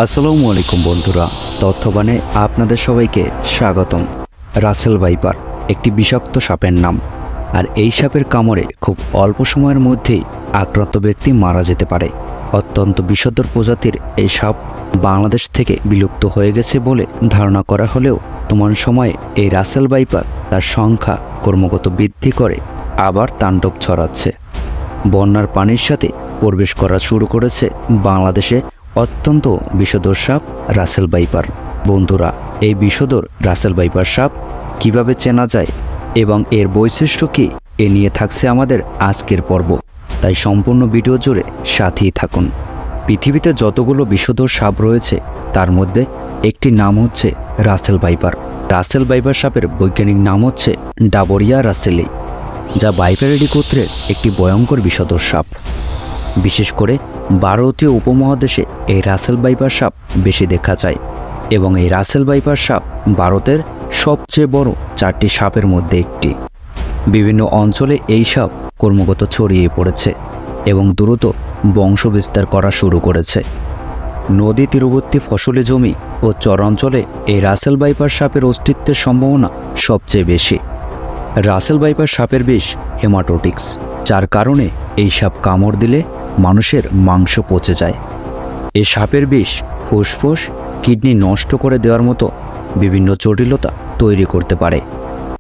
আসসালামু আলাইকুম বন্ধুরা, তথ্যবাণে আপনাদের সবাইকে স্বাগতম। রাসেল ভাইপার একটি বিষাক্ত সাপের নাম, আর এই সাপের কামড়ে খুব অল্প সময়ের মধ্যেই আক্রান্ত ব্যক্তি মারা যেতে পারে। অত্যন্ত বিষধর প্রজাতির এই সাপ বাংলাদেশ থেকে বিলুপ্ত হয়ে গেছে বলে ধারণা করা হলেও বর্তমান সময়ে এই রাসেল ভাইপার তার সংখ্যা ক্রমাগত বৃদ্ধি করে আবার তাণ্ডব ছড়াচ্ছে। বন্যার পানির সাথে প্রবেশ করা শুরু করেছে বাংলাদেশে অত্যন্ত বিষধর সাপ রাসেল ভাইপার। বন্ধুরা, এই বিষধর রাসেল ভাইপার সাপ কিভাবে চেনা যায় এবং এর বৈশিষ্ট্য কী, এ নিয়ে থাকছে আমাদের আজকের পর্ব। তাই সম্পূর্ণ ভিডিও জুড়ে সাথেই থাকুন। পৃথিবীতে যতগুলো বিষধর সাপ রয়েছে তার মধ্যে একটি নাম হচ্ছে রাসেল ভাইপার। রাসেল ভাইপার সাপের বৈজ্ঞানিক নাম হচ্ছে ডাবরিয়া রাসেলি, যা ভাইপারেডি গোত্রের একটি ভয়ঙ্কর বিষধর সাপ। বিশেষ করে ভারতীয় উপমহাদেশে এই রাসেল ভাইপার সাপ বেশি দেখা যায় এবং এই রাসেল ভাইপার সাপ ভারতের সবচেয়ে বড় 4টি সাপের মধ্যে একটি। বিভিন্ন অঞ্চলে এই সাপ ক্রমাগত ছড়িয়ে পড়েছে এবং দ্রুত বংশবিস্তার করা শুরু করেছে। নদী তীরবর্তী ফসলি জমি ও চরাঞ্চলে এই রাসেল ভাইপার সাপের অস্তিত্বের সম্ভাবনা সবচেয়ে বেশি। রাসেল ভাইপার সাপের বিষ হেমাটোটিক্স, যার কারণে এই সাপ কামড় দিলে মানুষের মাংস পচে যায়। এই সাপের বিষ ফুসফুস, কিডনি নষ্ট করে দেওয়ার মতো বিভিন্ন জটিলতা তৈরি করতে পারে।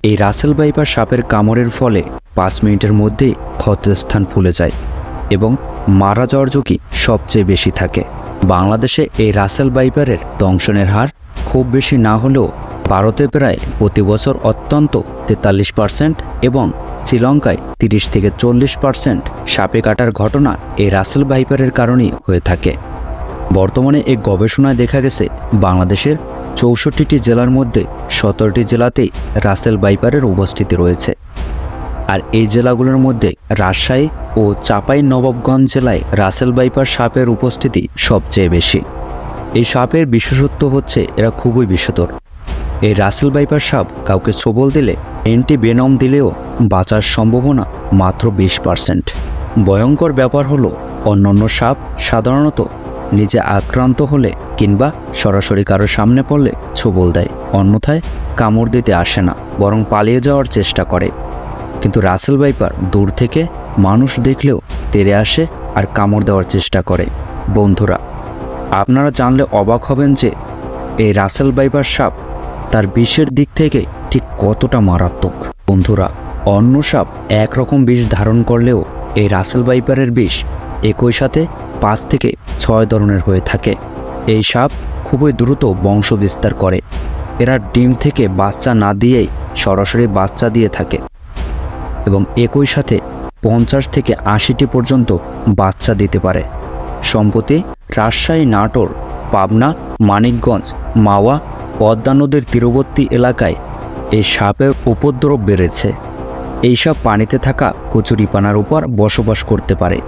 এই রাসেল ভাইপার সাপের কামড়ের ফলে 5 মিনিটের মধ্যেই ক্ষতস্থান ফুলে যায় এবং মারা যাওয়ার ঝুঁকি সবচেয়ে বেশি থাকে। বাংলাদেশে এই রাসেল ভাইপারের দংশনের হার খুব বেশি না হলেও ভারতে প্রায় প্রতি বছর অত্যন্ত 43% এবং শ্রীলঙ্কায় 30 থেকে 40% সাপে কাটার ঘটনা এই রাসেল ভাইপারের কারণেই হয়ে থাকে। বর্তমানে এই গবেষণায় দেখা গেছে বাংলাদেশের 64টি জেলার মধ্যে 17টি জেলাতেই রাসেল ভাইপারের উপস্থিতি রয়েছে। আর এই জেলাগুলোর মধ্যে রাজশাহী ও চাঁপাইনবাবগঞ্জ জেলায় রাসেল ভাইপার সাপের উপস্থিতি সবচেয়ে বেশি। এই সাপের বিশেষত্ব হচ্ছে এরা খুবই বিষধর। এই রাসেল ভাইপার সাপ কাউকে ছোবল দিলে অ্যান্টিভেনম দিলেও বাঁচার সম্ভাবনা মাত্র 20%। ভয়ঙ্কর ব্যাপার হলো, অন্যান্য সাপ সাধারণত নিজে আক্রান্ত হলে কিংবা সরাসরি কারোর সামনে পড়লে ছোবল দেয়, অন্যথায় কামড় দিতে আসে না, বরং পালিয়ে যাওয়ার চেষ্টা করে। কিন্তু রাসেল ভাইপার দূর থেকে মানুষ দেখলেও তেড়ে আসে আর কামড় দেওয়ার চেষ্টা করে। বন্ধুরা, আপনারা জানলে অবাক হবেন যে এই রাসেল ভাইপার সাপ তার বিষের দিক থেকে ঠিক কতটা মারাত্মক। বন্ধুরা, অন্য সাপ একরকম বিষ ধারণ করলেও এই রাসেল ভাইপারের বিষ একই সাথে 5 থেকে 6 ধরনের হয়ে থাকে। এই সাপ খুবই দ্রুত বংশ বিস্তার করে। এরা ডিম থেকে বাচ্চা না দিয়েই সরাসরি বাচ্চা দিয়ে থাকে এবং একই সাথে 50 থেকে 80টি পর্যন্ত বাচ্চা দিতে পারে। সম্প্রতি রাজশাহী, নাটোর, পাবনা, মানিকগঞ্জ, মাওয়া, পদ্মা নদীর তীরবর্তী এলাকায় এই সাপের উপদ্রব বেড়েছে। এই সাপ পানিতে থাকা কচুরিপানার উপর বসবাস করতে পারে,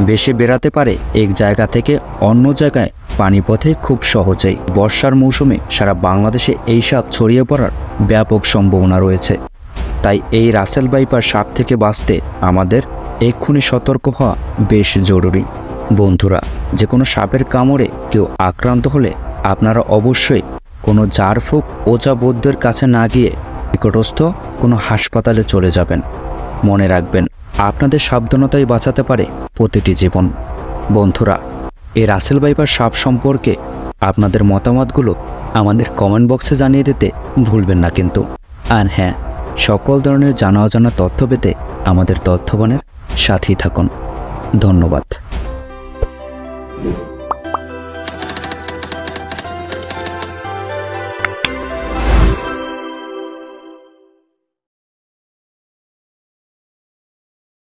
বেশি বেড়াতে পারে এক জায়গা থেকে অন্য জায়গায় পানিপথে খুব সহজেই। বর্ষার মৌসুমে সারা বাংলাদেশে এই সাপ ছড়িয়ে পড়ার ব্যাপক সম্ভাবনা রয়েছে। তাই এই রাসেল ভাইপার সাপ থেকে বাঁচতে আমাদের এক্ষুনি সতর্ক হওয়া বেশ জরুরি। বন্ধুরা, যে কোনো সাপের কামড়ে কেউ আক্রান্ত হলে আপনারা অবশ্যই কোনো ঝাড়ফুঁক ওঝা বৈদ্যের কাছে না গিয়ে নিকটস্থ কোনো হাসপাতালে চলে যাবেন। মনে রাখবেন, আপনাদের সাবধানতাই বাঁচাতে পারে প্রতিটি জীবন। বন্ধুরা, এই রাসেল ভাইপার সাপ সম্পর্কে আপনাদের মতামতগুলো আমাদের কমেন্ট বক্সে জানিয়ে দিতে ভুলবেন না কিন্তু। আর হ্যাঁ, সকল ধরনের জানা অজানা তথ্য পেতে আমাদের তথ্যবাণের সাথেই থাকুন। ধন্যবাদ।